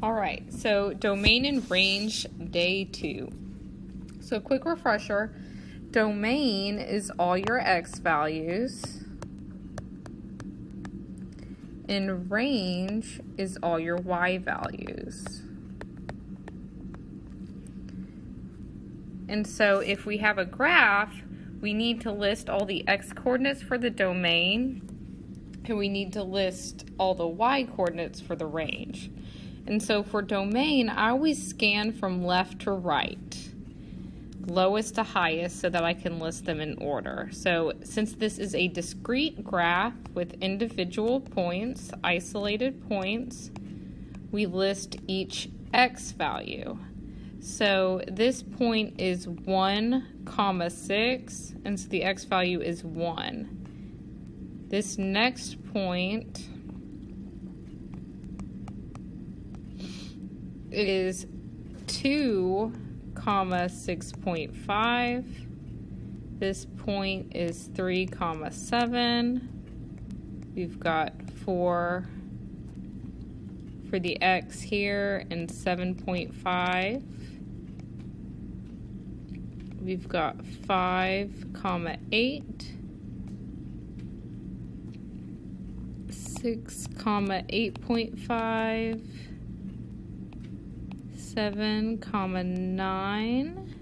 All right, so domain and range, day 2. So quick refresher, domain is all your x values, and range is all your y values. And so if we have a graph, we need to list all the x coordinates for the domain, and we need to list all the y coordinates for the range. And so for domain, I always scan from left to right, lowest to highest, so that I can list them in order. So since this is a discrete graph with individual points, isolated points, we list each x value. So this point is 1, 6, and so the x value is 1. This next point is 2, 6.5. This point is 3, 7. We've got 4 for the x here and 7.5. We've got 5, 8. 6, 8.5. 7, 9.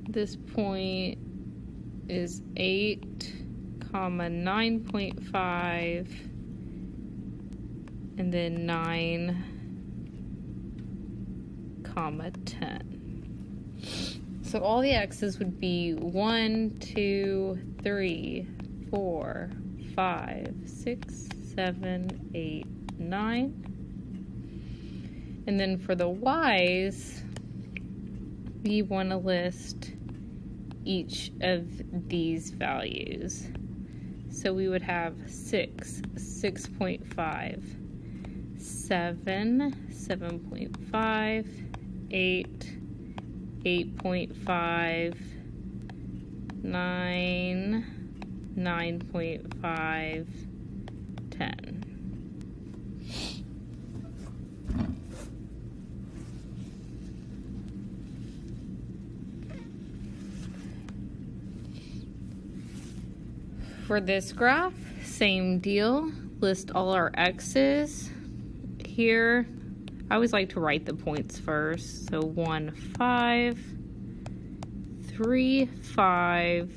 This point is 8, 9.5, and then 9, 10. So all the x's would be 1, 2, 3, 4, 5, 6, 7, 8, 9. And then for the y's, we want to list each of these values. So we would have 6, 6.5, 7, 7.5, 8, 8.5, 9, 9.5, 10. For this graph, same deal. List all our x's. Here, I always like to write the points first. So 1, 5, 3, 5,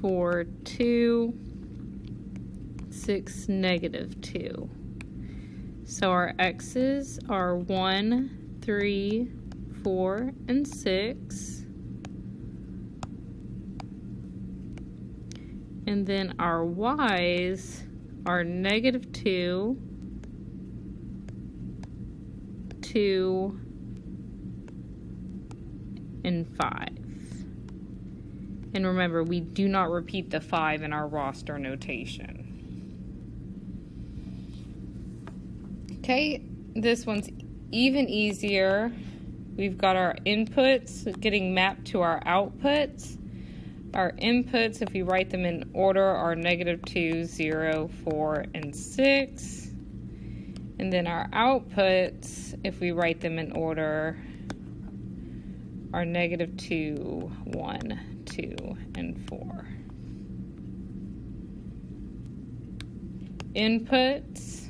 4, 2, 6, -2. So our x's are 1, 3, 4, and 6. And then our y's are -2, 2, and 5. And remember, we do not repeat the 5 in our roster notation. Okay, this one's even easier. We've got our inputs getting mapped to our outputs. Our inputs, if we write them in order, are -2, 0, 4, and 6. And then our outputs, if we write them in order, are -2, 1, 2, and 4. Inputs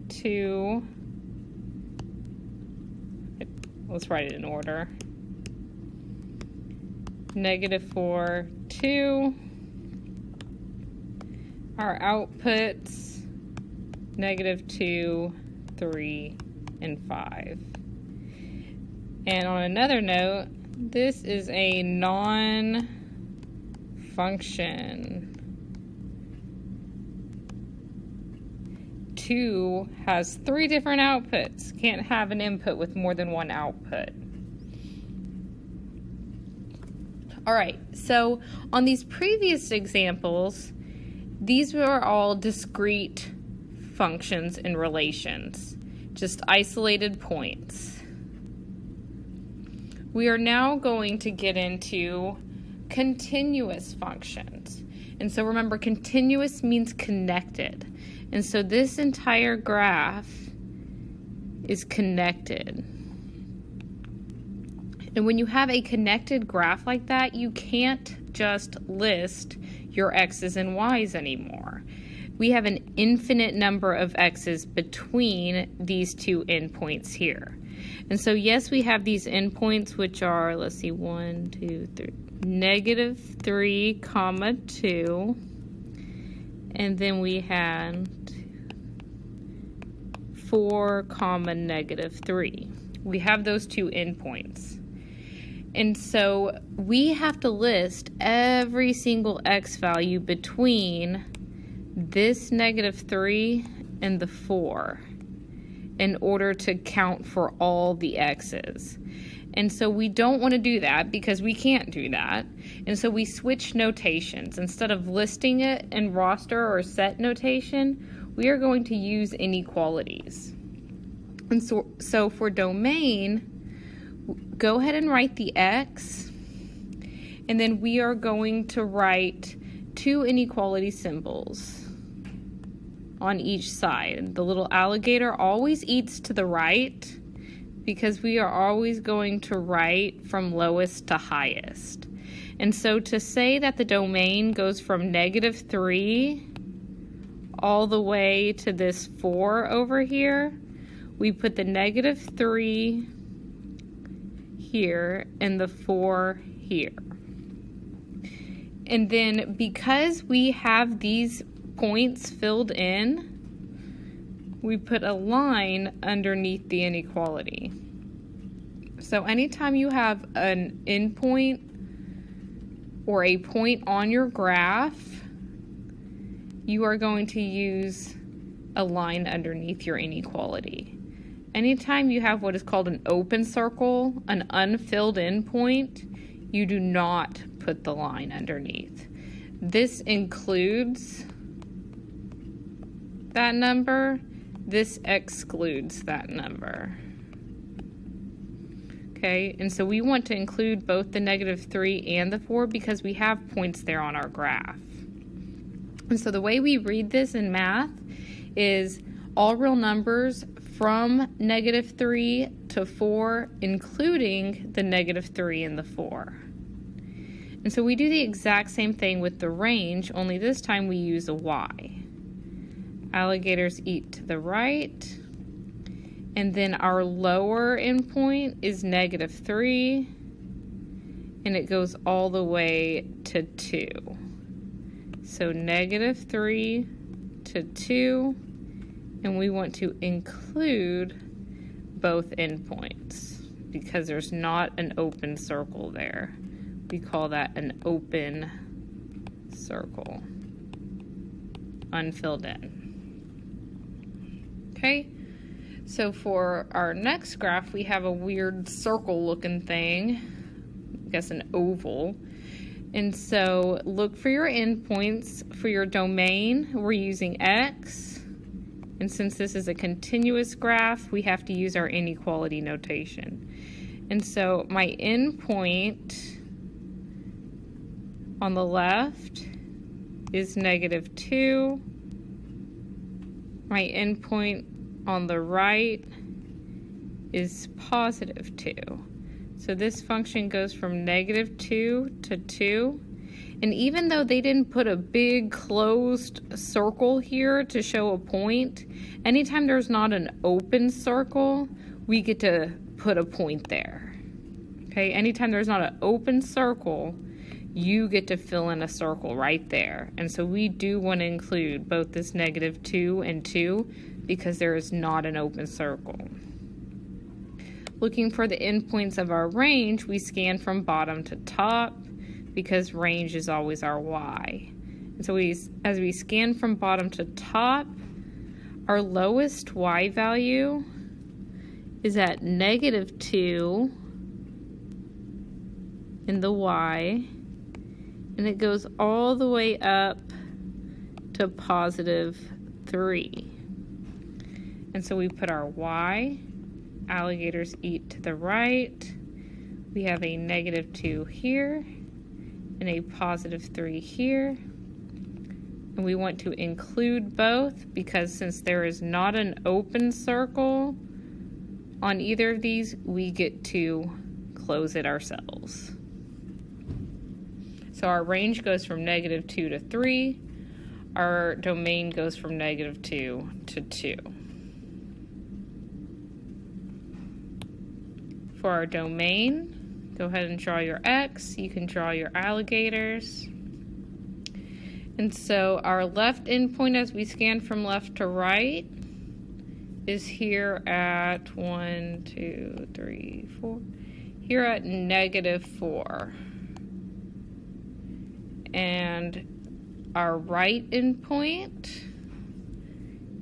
to, let's write it in order. -4, 2. Our outputs, -2, 3, and 5. And on another note, this is a non-function. 2 has 3 different outputs. Can't have an input with more than one output. All right, so on these previous examples, these were all discrete functions and relations, just isolated points. We are now going to get into continuous functions. And so remember, continuous means connected. And so this entire graph is connected. And when you have a connected graph like that, you can't just list your x's and y's anymore. We have an infinite number of x's between these two endpoints here. And so yes, we have these endpoints, which are, let's see, 1, 2, 3, -3, 2, and then we had 4, -3. We have those two endpoints. And so we have to list every single x value between this -3 and the 4 in order to count for all the x's. And so we don't want to do that because we can't do that. And so we switch notations. Instead of listing it in roster or set notation, we are going to use inequalities. And so for domain, go ahead and write the x, and then we are going to write two inequality symbols on each side. The little alligator always eats to the right because we are always going to write from lowest to highest. And so to say that the domain goes from -3 all the way to this 4 over here, we put the -3 here and the 4 here. And then because we have these points filled in, we put a line underneath the inequality. So anytime you have an endpoint or a point on your graph, you are going to use a line underneath your inequality. Anytime you have what is called an open circle, an unfilled endpoint, you do not put the line underneath. This includes that number. This excludes that number. Okay, and so we want to include both the -3 and the 4 because we have points there on our graph. And so the way we read this in math is all real numbers from -3 to 4, including the -3 and the 4. And so we do the exact same thing with the range, only this time we use a y. Alligators eat to the right. And then our lower endpoint is -3, and it goes all the way to 2. So -3 to 2, and we want to include both endpoints because there's not an open circle there. We call that an open circle, unfilled in. Okay, so for our next graph, we have a weird circle looking thing, I guess an oval. And so look for your endpoints. For your domain, we're using x. And since this is a continuous graph, we have to use our inequality notation. And so my endpoint on the left is -2. My endpoint on the right is +2. So this function goes from -2 to 2. And even though they didn't put a big closed circle here to show a point, anytime there's not an open circle, we get to put a point there. Okay, anytime there's not an open circle, you get to fill in a circle right there. And so we do want to include both this -2 and 2 because there is not an open circle. Looking for the endpoints of our range, we scan from bottom to top because range is always our y. And so as we scan from bottom to top, our lowest y value is at -2 in the y, and it goes all the way up to +3. And so we put our y, alligators eat to the right, we have a -2 here, and a +3 here, And we want to include both because since there is not an open circle on either of these, we get to close it ourselves. So our range goes from -2 to 3. Our domain goes from -2 to 2. For our domain, go ahead and draw your X. You can draw your alligators. And so our left endpoint as we scan from left to right is here at 1, 2, 3, 4. Here at -4. And our right endpoint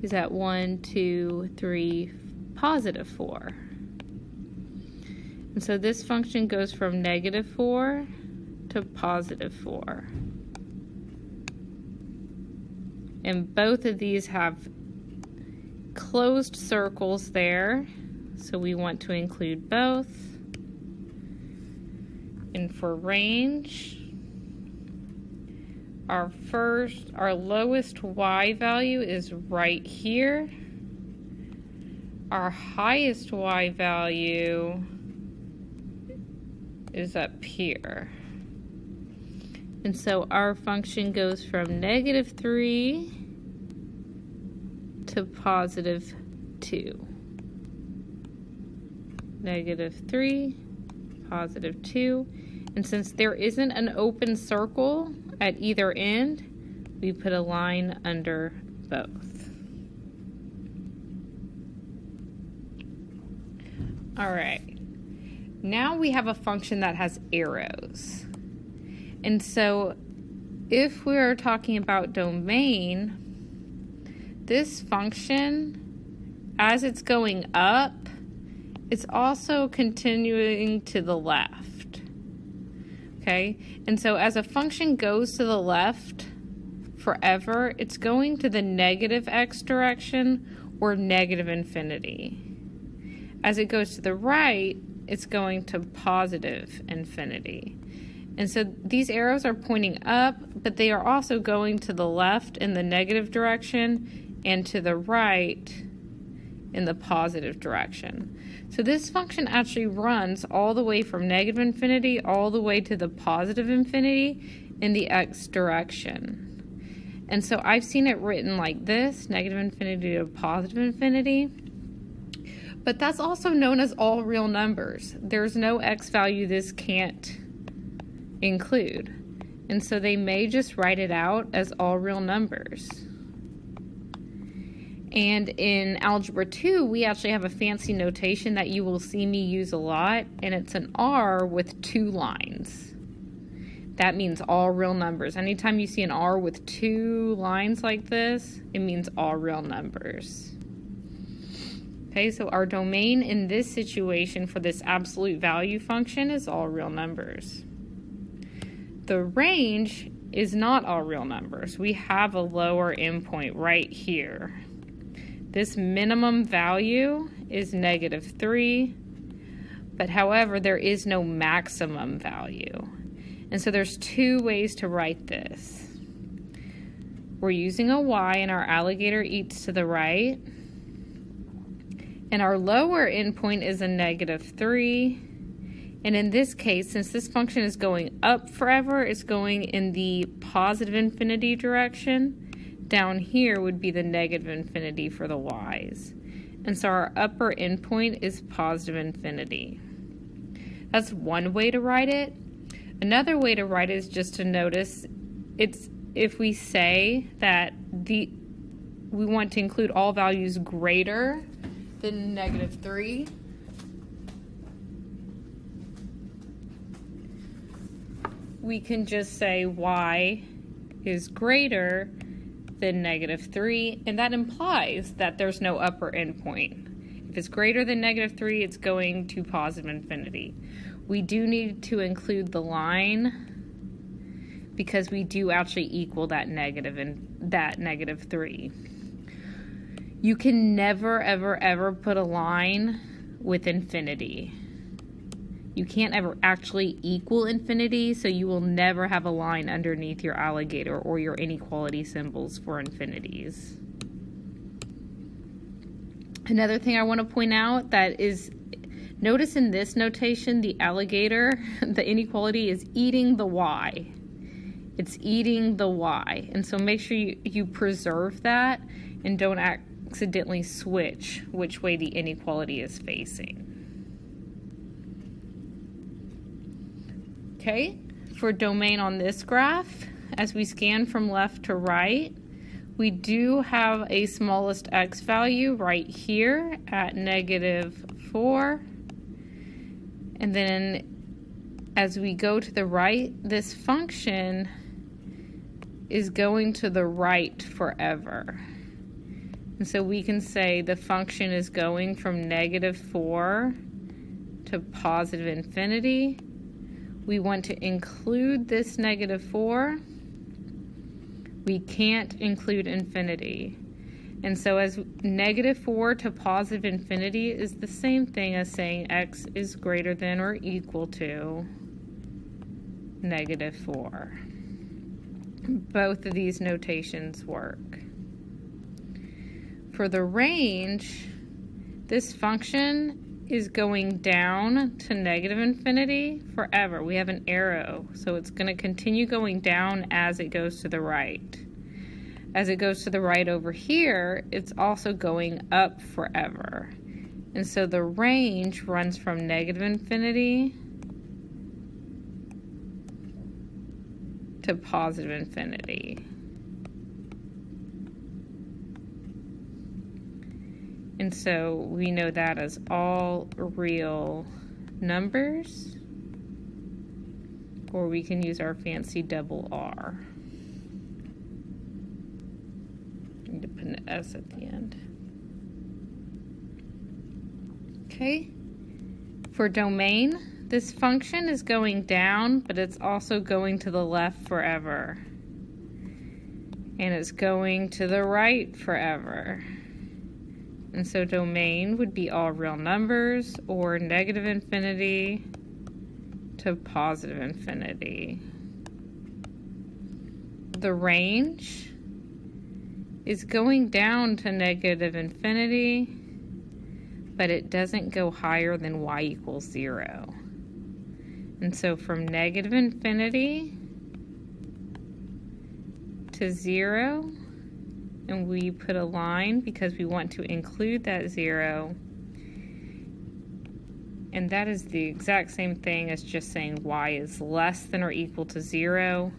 is at 1, 2, 3, +4. And so this function goes from -4 to +4. And both of these have closed circles there, so we want to include both. And for range, our lowest y value is right here. Our highest y value is up here. And so our function goes from -3 to +2. -3, +2. And since there isn't an open circle at either end, we put a line under both. All right. Now we have a function that has arrows. And so if we're talking about domain, this function, as it's going up, it's also continuing to the left. Okay? And so as a function goes to the left forever, it's going to the -x direction or -infinity. As it goes to the right, it's going to +infinity. And so these arrows are pointing up, but they are also going to the left in the negative direction and to the right in the positive direction. So this function actually runs all the way from -infinity all the way to the +infinity in the x direction. And so I've seen it written like this, -infinity to +infinity. But that's also known as all real numbers. There's no x value this can't include. And so they may just write it out as all real numbers. And in Algebra 2, we actually have a fancy notation that you will see me use a lot, and it's an R with 2 lines. That means all real numbers. Anytime you see an R with 2 lines like this, it means all real numbers. Okay, so our domain in this situation for this absolute value function is all real numbers. The range is not all real numbers. We have a lower endpoint right here. This minimum value is -3, but however, there is no maximum value. And so there's 2 ways to write this. We're using a y and our alligator eats to the right. And our lower endpoint is a -3. And in this case, since this function is going up forever, it's going in the +infinity direction. Down here would be the -infinity for the y's. And so our upper endpoint is +infinity. That's one way to write it. Another way to write it is just to notice it's if we say that we want to include all values greater than -3, we can just say y is greater than -3, and that implies that there's no upper endpoint. If it's greater than -3, it's going to +infinity. We do need to include the line because we do actually equal that -3. You can never, ever, ever put a line with infinity. You can't ever actually equal infinity, so you will never have a line underneath your alligator or your inequality symbols for infinities. Another thing I want to point out that is, notice in this notation, the alligator, the inequality is eating the y. It's eating the y. And so make sure you preserve that and don't accidentally switch which way the inequality is facing. Okay, for domain on this graph, as we scan from left to right, we do have a smallest x value right here at -4. And then as we go to the right, this function is going to the right forever. And so we can say the function is going from -4 to positive infinity. We want to include this -4. We can't include infinity. And so as -4 to positive infinity is the same thing as saying x is greater than or equal to -4. Both of these notations work. For the range, this function is going down to negative infinity forever. We have an arrow, so it's going to continue going down as it goes to the right. As it goes to the right over here, it's also going up forever. And so the range runs from negative infinity to positive infinity. And so we know that as all real numbers, or we can use our fancy double R. Need to put an S at the end. Okay, for domain, this function is going down, but it's also going to the left forever. And it's going to the right forever. And so domain would be all real numbers or negative infinity to positive infinity. The range is going down to negative infinity, but it doesn't go higher than y equals 0. And so from negative infinity to 0, and we put a line because we want to include that 0. And that is the exact same thing as just saying y is less than or equal to 0.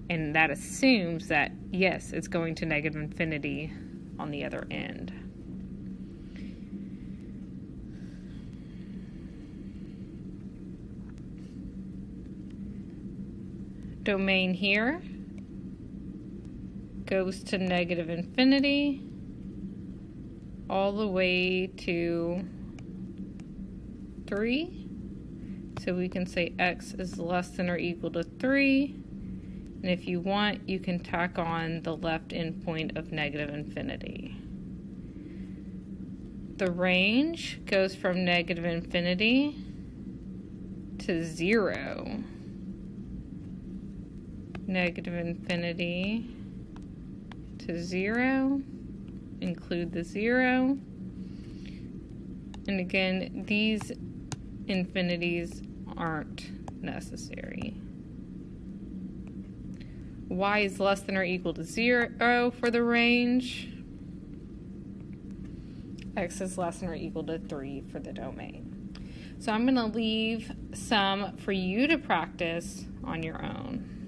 And that assumes that, yes, it's going to negative infinity on the other end. Domain here goes to negative infinity all the way to 3. So we can say x is less than or equal to 3. And if you want, you can tack on the left endpoint of negative infinity. The range goes from negative infinity to 0. Negative infinity to 0, include the 0, and again, these infinities aren't necessary. Y is less than or equal to 0 for the range. X is less than or equal to 3 for the domain. So I'm going to leave some for you to practice on your own.